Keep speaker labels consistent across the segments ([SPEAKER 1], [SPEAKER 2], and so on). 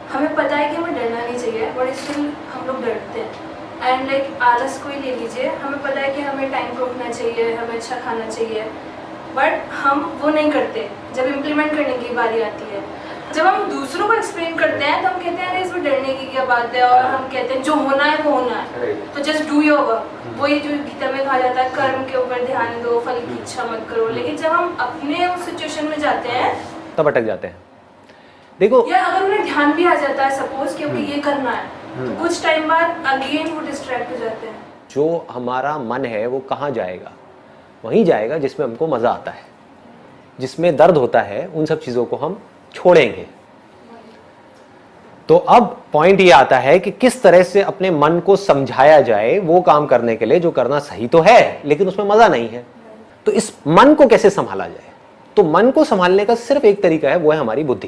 [SPEAKER 1] हमें पता है कि हमें डरना नहीं चाहिए, बट स्टिल हम लोग डरते हैं। एंड लाइक आलस को ही ले लीजिए, हमें पता है कि हमें टाइम पर उठना चाहिए, हमें अच्छा खाना चाहिए, बट हम वो नहीं करते। जब इम्प्लीमेंट करने की बारी आती है, जब हम दूसरों को एक्सप्लेन करते हैं तो हम कहते हैं अरे इसमें डरने की क्या बात है, और हम कहते हैं जो होना है वो होना है, तो जस्ट डू योर वर्क। वही जो गीता में कहा जाता है, कर्म के ऊपर ध्यान दो, फल की इच्छा मत करो। लेकिन जब हम अपने उस सिचुएशन में जाते हैं
[SPEAKER 2] तब अटक जाते हैं। देखो,
[SPEAKER 1] या अगर उन्हें ध्यान भी आ जाता है सपोज कि अभी ये करना है, तो कुछ टाइम बाद अगेन वो डिस्ट्रैक्ट हो जाते हैं।
[SPEAKER 2] जो हमारा मन है वो कहाँ जाएगा? वहीं जाएगा जिसमें हमको मज़ा आता है। जिसमें दर्द होता है उन सब चीज़ों को हम छोड़ेंगे। तो अब पॉइंट ये आता है कि किस तरह से अपने मन को समझाया जाए वो काम करने के लिए जो करना सही तो है लेकिन उसमें मज़ा नहीं है। तो इस मन को कैसे संभाला जाए? तो मन को संभालने का सिर्फ एक तरीका है, वो है हमारी बुद्धि,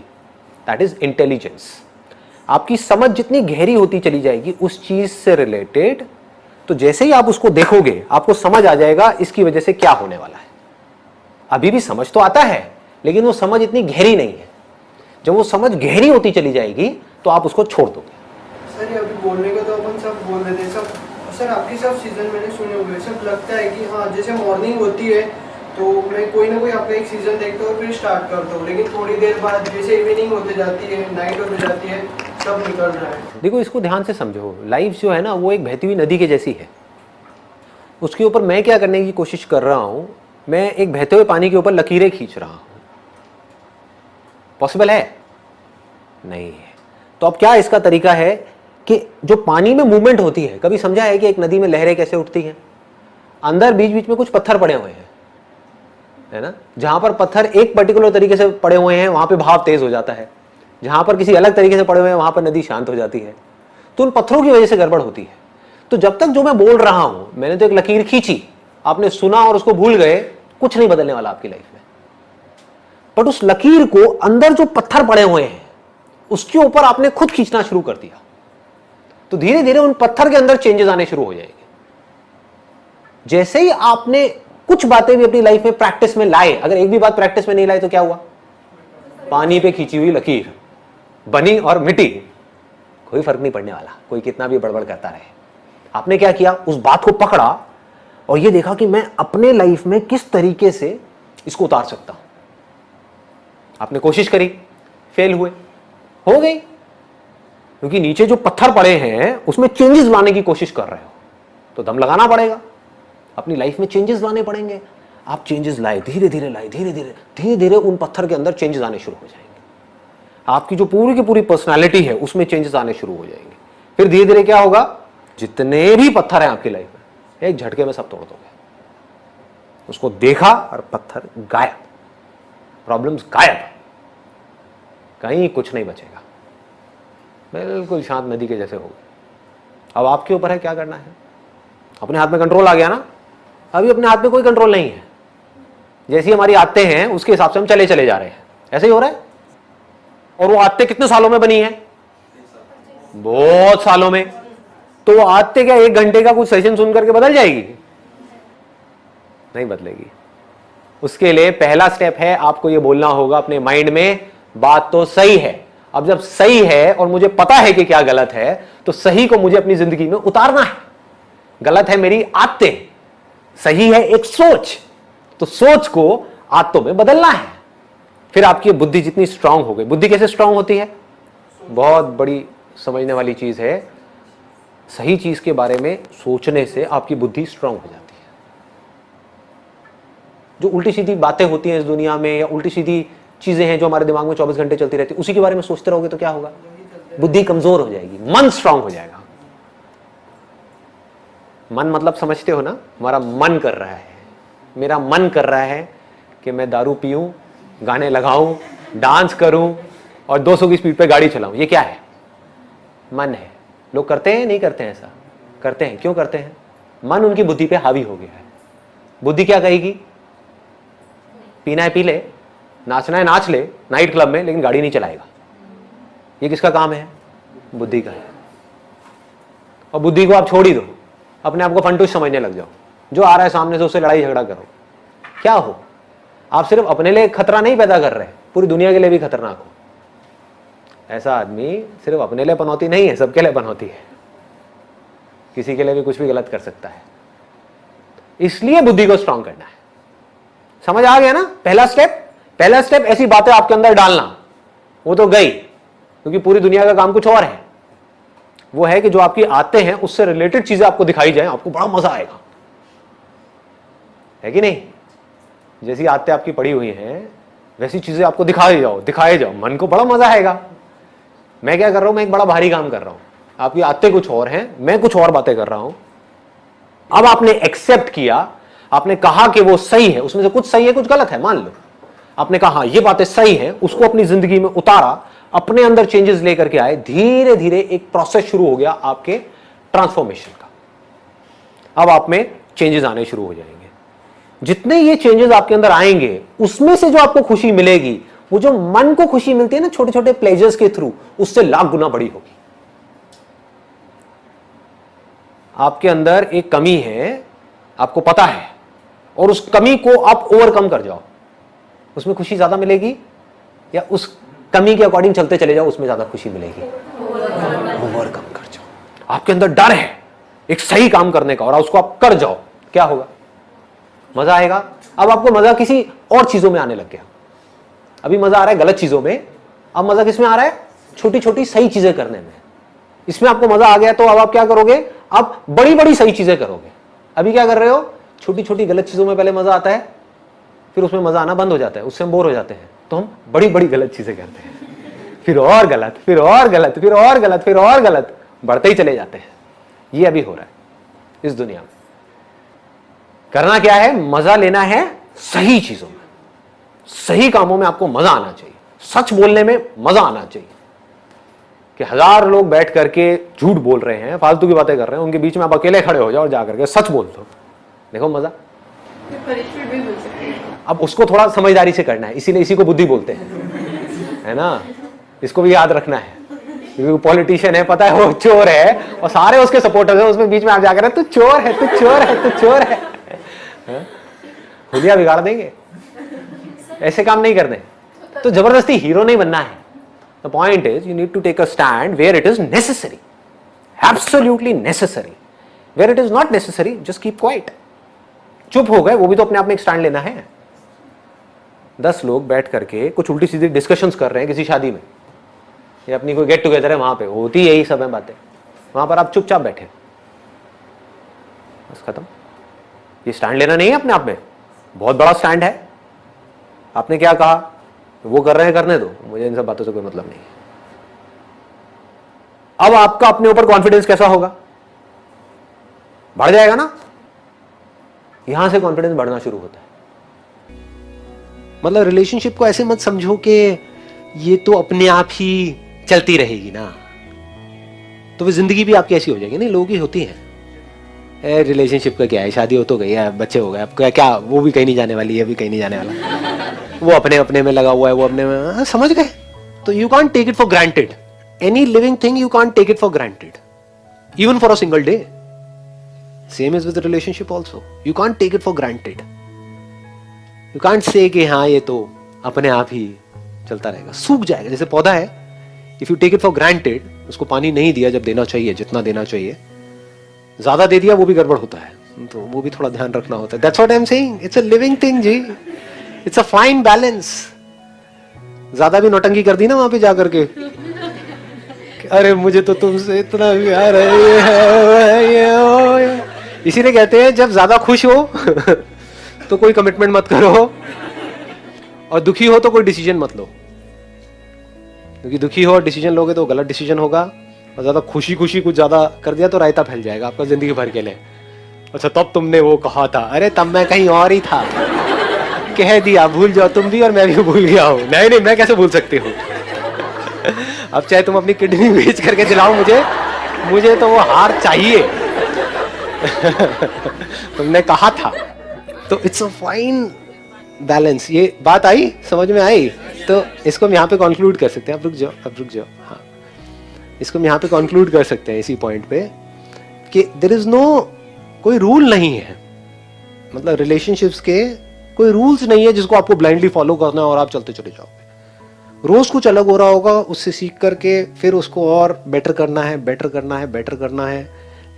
[SPEAKER 2] दैट इज इंटेलिजेंस। आपकी समझ जितनी गहरी होती चली जाएगी उस चीज से रिलेटेड, तो जैसे ही आप उसको देखोगे आपको समझ आ जाएगा इसकी वजह से क्या होने वाला है। अभी भी समझ तो आता है लेकिन वो समझ इतनी गहरी नहीं है। जब वो समझ गहरी होती चली जाएगी तो आप उसको छोड़ दोगे।
[SPEAKER 3] सर अभी बोलने का तो अपन सब बोल देते हैं सब। सर आपकी सब सीजन मैंने सुने हुए, सब लगता है कि हाँ जैसे मॉर्निंग होती है तो मैं कोई ना कोई आपका एक सीजन देखता हूँ फिर स्टार्ट करता हूँ, लेकिन थोड़ी देर बाद जैसे इवनिंग होते जाती है, नाइट होते जाती है, सब निकल रहा है।
[SPEAKER 2] देखो, इसको ध्यान से समझो। लाइफ जो है ना वो एक बहती हुई नदी के जैसी है। उसके ऊपर मैं क्या करने की कोशिश कर रहा हूं, मैं एक बहते हुए पानी के ऊपर लकीरें खींच रहा हूं। पॉसिबल है? नहीं है। तो अब क्या इसका तरीका है कि जो पानी में मूवमेंट होती है, कभी समझा है कि एक नदी में लहरें कैसे उठती हैं? अंदर बीच बीच में कुछ पत्थर पड़े हुए हैं, है ना? जहां पर पत्थर एक पर्टिकुलर तरीके से पड़े हुए हैं वहां पे भाव तेज हो जाता है, जहां पर किसी अलग तरीके से पड़े हुए हैं वहां पर नदी शांत हो जाती है। तो उन पत्थरों की वजह से गड़बड़ होती है। तो जब तक जो मैं बोल रहा हूं, मैंने तो एक लकीर खींची, आपने सुना और उसको भूल गए, कुछ नहीं बदलने वाला आपकी लाइफ में। बट उस लकीर को अंदर जो पत्थर पड़े हुए हैं उसके ऊपर आपने खुद खींचना शुरू कर दिया, तो धीरे धीरे उन पत्थर के अंदर चेंजेस आने शुरू हो जाएंगे। जैसे ही आपने कुछ बातें भी अपनी लाइफ में प्रैक्टिस में लाए, अगर एक भी बात प्रैक्टिस में नहीं लाए तो क्या हुआ? पानी पे खींची हुई लकीर बनी और मिटी, कोई फर्क नहीं पड़ने वाला, कोई कितना भी बड़बड़ करता रहे। आपने क्या किया? उस बात को पकड़ा और ये देखा कि मैं अपने लाइफ में किस तरीके से इसको उतार सकता हूं। आपने कोशिश करी, फेल हुए, हो गई, क्योंकि नीचे जो पत्थर पड़े हैं उसमें चेंजेस लाने की कोशिश कर रहे हो, तो दम लगाना पड़ेगा, अपनी लाइफ में चेंजेस लाने पड़ेंगे। आप चेंजेस लाए, धीरे धीरे लाए, धीरे धीरे धीरे धीरे उन पत्थर के अंदर चेंजेस आने शुरू हो जाएंगे। आपकी जो पूरी की पूरी पर्सनालिटी है उसमें चेंजेस आने शुरू हो जाएंगे। फिर धीरे धीरे क्या होगा? जितने भी पत्थर हैं आपकी लाइफ में एक झटके में सब तोड़ दोगे। उसको देखा और पत्थर गायब, प्रॉब्लम्स गायब, कहीं कुछ नहीं बचेगा, बिल्कुल शांत नदी के जैसे होगी। अब आपके ऊपर है क्या करना है। अपने हाथ में कंट्रोल आ गया ना? अभी अपने हाथ में कोई कंट्रोल नहीं है। जैसी हमारी आदतें हैं उसके हिसाब से हम चले चले जा रहे हैं, ऐसे ही हो रहा है। और वो आदतें कितने सालों में बनी है? बहुत सालों में। तो वो आदतें क्या एक घंटे का कुछ सेशन सुन करके बदल जाएगी? नहीं बदलेगी। उसके लिए पहला स्टेप है, आपको ये बोलना होगा अपने माइंड में, बात तो सही है। अब जब सही है और मुझे पता है कि क्या गलत है, तो सही को मुझे अपनी जिंदगी में उतारना है। गलत है मेरी आदतें, सही है एक सोच, तो सोच को आदतों में बदलना है। फिर आपकी बुद्धि जितनी स्ट्रांग हो गई। बुद्धि कैसे स्ट्रांग होती है? बहुत बड़ी समझने वाली चीज है। सही चीज के बारे में सोचने से आपकी बुद्धि स्ट्रांग हो जाती है। जो उल्टी सीधी बातें होती हैं इस दुनिया में, या उल्टी सीधी चीजें हैं जो हमारे दिमाग में 24 घंटे चलती रहती है, उसी के बारे में सोचते रहोगे तो क्या होगा? बुद्धि कमजोर हो जाएगी, मन स्ट्रांग हो जाएगा। मन मतलब समझते हो ना? हमारा मन कर रहा है, मेरा मन कर रहा है कि मैं दारू पीऊं, गाने लगाऊं, डांस करूं और 200 की स्पीड पे गाड़ी चलाऊं। ये क्या है? मन है। लोग करते हैं नहीं करते हैं? ऐसा करते हैं। क्यों करते हैं? मन उनकी बुद्धि पे हावी हो गया है। बुद्धि क्या कहेगी? पीना है पी ले, नाचना है नाच ले नाइट क्लब में, लेकिन गाड़ी नहीं चलाएगा। ये किसका काम है? बुद्धि का है। और बुद्धि को आप छोड़ ही दो, अपने आप को फंटूस समझने लग जाओ। जो आ रहा है सामने से उससे लड़ाई झगड़ा करो। क्या हो? आप सिर्फ अपने लिए खतरा नहीं पैदा कर रहे, पूरी दुनिया के लिए भी खतरनाक हो। ऐसा आदमी सिर्फ अपने लिए पनौती नहीं है, सबके लिए पनौती है, किसी के लिए भी कुछ भी गलत कर सकता है। इसलिए बुद्धि को स्ट्रांग करना है। समझ आ गया ना? पहला स्टेप ऐसी बातें आपके अंदर डालना, वो तो गई, क्योंकि पूरी दुनिया का काम कुछ और है। वो है कि जो आपकी आते हैं उससे रिलेटेड चीजें आपको दिखाई जाए, आपको बड़ा मजा आएगा, है कि नहीं? जैसी आते आपकी पड़ी हुई हैं वैसी चीजें आपको दिखाए जाओ, मन को बड़ा मजा आएगा। मैं क्या कर रहा हूं, मैं एक बड़ा भारी काम कर रहा हूं, आपकी आते कुछ और हैं, मैं कुछ और बातें कर रहा हूं। अब आपने एक्सेप्ट किया, आपने कहा कि वो सही है, उसमें से कुछ सही है कुछ गलत है, मान लो आपने कहा ये बातें सही है, उसको अपनी जिंदगी में उतारा, अपने अंदर चेंजेस लेकर के आए, धीरे धीरे एक प्रोसेस शुरू हो गया आपके ट्रांसफॉर्मेशन का। अब आप में चेंजेस आने शुरू हो जाएंगे। जितने ये चेंजेस आपके अंदर आएंगे उसमें से जो आपको खुशी मिलेगी, वो जो मन को खुशी मिलती है ना छोटे छोटे प्लेजर्स के थ्रू, उससे लाख गुना बड़ी होगी। आपके अंदर एक कमी है, आपको पता है, और उस कमी को आप ओवरकम कर जाओ, उसमें खुशी ज्यादा मिलेगी, या उस कमी के अकॉर्डिंग चलते चले जाओ, उसमें ज्यादा खुशी मिलेगी? ओवरकम कर जाओ। आपके अंदर डर है एक सही काम करने का, और उसको आप कर जाओ, क्या होगा? मजा आएगा। अब आपको मजा किसी और चीजों में आने लग गया। अभी मजा आ रहा है गलत चीजों में, अब मजा किस में आ रहा है? छोटी छोटी सही चीजें करने में। इसमें आपको मजा आ गया तो अब आप क्या करोगे? अब बड़ी बड़ी सही चीजें करोगे। अभी क्या कर रहे हो? छोटी छोटी गलत चीजों में पहले मजा आता है, फिर उसमें मजा आना बंद हो जाता है, उससे हम बोर हो जाते हैं, तो हम बड़ी बड़ी गलत चीजें करते हैं, फिर और गलत, फिर और गलत, फिर और गलत, फिर और गलत, बढ़ते ही चले जाते हैं। ये अभी हो रहा है इस दुनिया में। करना क्या है? मजा लेना है सही चीजों में, सही कामों में आपको मजा आना चाहिए, सच बोलने में मजा आना चाहिए। कि 1000 लोग बैठ करके झूठ बोल रहे हैं, फालतू की बातें कर रहे हैं, उनके बीच में आप अकेले खड़े हो जाओ और जाकर के सच बोल दो, देखो मजा। अब उसको थोड़ा समझदारी से करना है, इसीलिए इसी को बुद्धि बोलते हैं, है ना? इसको भी याद रखना है, क्योंकि पॉलिटिशियन है, पता है वो चोर है और सारे उसके सपोर्टर्स हैं, उसमें बीच में आप जाकर तू चोर है, तू चोर है, तू चोर है, हुलिया बिगाड़ देंगे। ऐसे काम नहीं करने, तो जबरदस्ती हीरो नहीं बनना है। The point is you need to take a stand where it is necessary, absolutely necessary. Where it is not necessary just keep quiet. चुप हो गए, वो भी तो अपने आप में एक स्टैंड लेना है। 10 लोग बैठ करके कुछ उल्टी सीधी डिस्कशंस कर रहे हैं किसी शादी में, या अपनी कोई गेट टुगेदर है, वहां पे होती यही सब है बातें, वहां पर आप चुपचाप बैठे, बस खत्म। ये स्टैंड लेना नहीं है अपने आप में, बहुत बड़ा स्टैंड है। आपने क्या कहा? वो कर रहे हैं, करने दो, मुझे इन सब बातों से कोई मतलब नहीं है। अब आपका अपने ऊपर कॉन्फिडेंस कैसा होगा? बढ़ जाएगा ना? यहां से कॉन्फिडेंस बढ़ना शुरू होता है। मतलब रिलेशनशिप को ऐसे मत समझो कि ये तो अपने आप ही चलती रहेगी ना, तो वो जिंदगी भी आपकी ऐसी हो जाएगी। नहीं, लोगों की होती है। रिलेशनशिप का क्या है, शादी हो तो गई है, बच्चे हो गए, अब क्या वो भी कहीं नहीं जाने वाली है, अभी कहीं नहीं जाने वाला, वो अपने अपने में लगा हुआ है, वो अपने में, समझ गए? तो you can't take it for granted, any living thing you can't take it for granted, even for a single day. Same is with relationship also, you can't take it for granted. You can't say कि हाँ ये तो अपने आप ही चलता रहेगा, सूख जाएगा। जैसे पौधा है, if you take it for granted, उसको पानी नहीं दिया जब देना चाहिए, जितना देना चाहिए, ज्यादा दे दिया, वो भी गड़बड़ होता है, तो वो भी थोड़ा ध्यान रखना होता है। That's what I am saying, it's a living thing जी, इट्स अ फाइन बैलेंस। ज्यादा भी नौटंकी कर दी ना वहां पे जाकर के, अरे मुझे तो तुमसे इतना प्यार है, इसीलिए कहते हैं जब ज्यादा खुश हो तो कोई कमिटमेंट मत करो, और दुखी हो तो कोई डिसीजन मत लो, क्योंकि दुखी हो और डिसीजन लोगे तो गलत डिसीजन होगा, और ज्यादा खुशी खुशी कुछ ज्यादा कर दिया तो रायता फैल जाएगा आपका जिंदगी भर के लिए। अच्छा तब तुमने वो कहा था, अरे तब मैं कहीं और ही था, कह दिया, भूल जाओ तुम भी और मैं भी भूल गया हूँ। नहीं, मैं कैसे भूल सकती हूँ? अब चाहे तुम अपनी किडनी बेच करके दिलाओ मुझे तो वो हार चाहिए। तुमने कहा था। तो इट्स अ फाइन बैलेंस। ये बात आई, समझ में आई? तो इसको हम यहाँ पे कंक्लूड कर सकते हैं। अब रुक जाओ, हाँ, इसको हम यहाँ पे कंक्लूड कर सकते हैं इसी पॉइंट पे कि देयर इज नो, कोई रूल नहीं है, मतलब रिलेशनशिप्स के कोई रूल्स नहीं है जिसको आपको ब्लाइंडली फॉलो करना है और आप चलते चले जाओगे। रोज कुछ अलग हो रहा होगा, उससे सीख करके फिर उसको और बेटर करना है, बेटर करना है, बेटर करना है,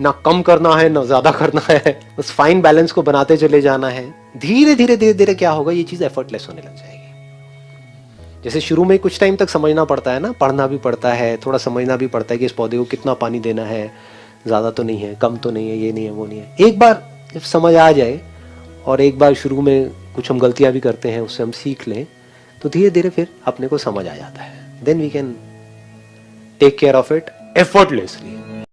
[SPEAKER 2] ना कम करना है ना ज्यादा करना है, उस फाइन बैलेंस को बनाते चले जाना है। धीरे धीरे धीरे धीरे क्या होगा, ये चीज एफर्टलेस होने लग जाएगी। जैसे शुरू में कुछ टाइम तक समझना पड़ता है ना, पढ़ना भी पड़ता है, थोड़ा समझना भी पड़ता है कि इस पौधे को कितना पानी देना है, ज़्यादा तो नहीं है, कम तो नहीं है, ये नहीं है, वो नहीं है। एक बार जब समझ आ जाए और एक बार शुरू में कुछ हम गलतियां भी करते हैं, उससे हम सीख लें, तो धीरे धीरे फिर अपने को समझ आ जाता है। Then we can take care of it effortlessly.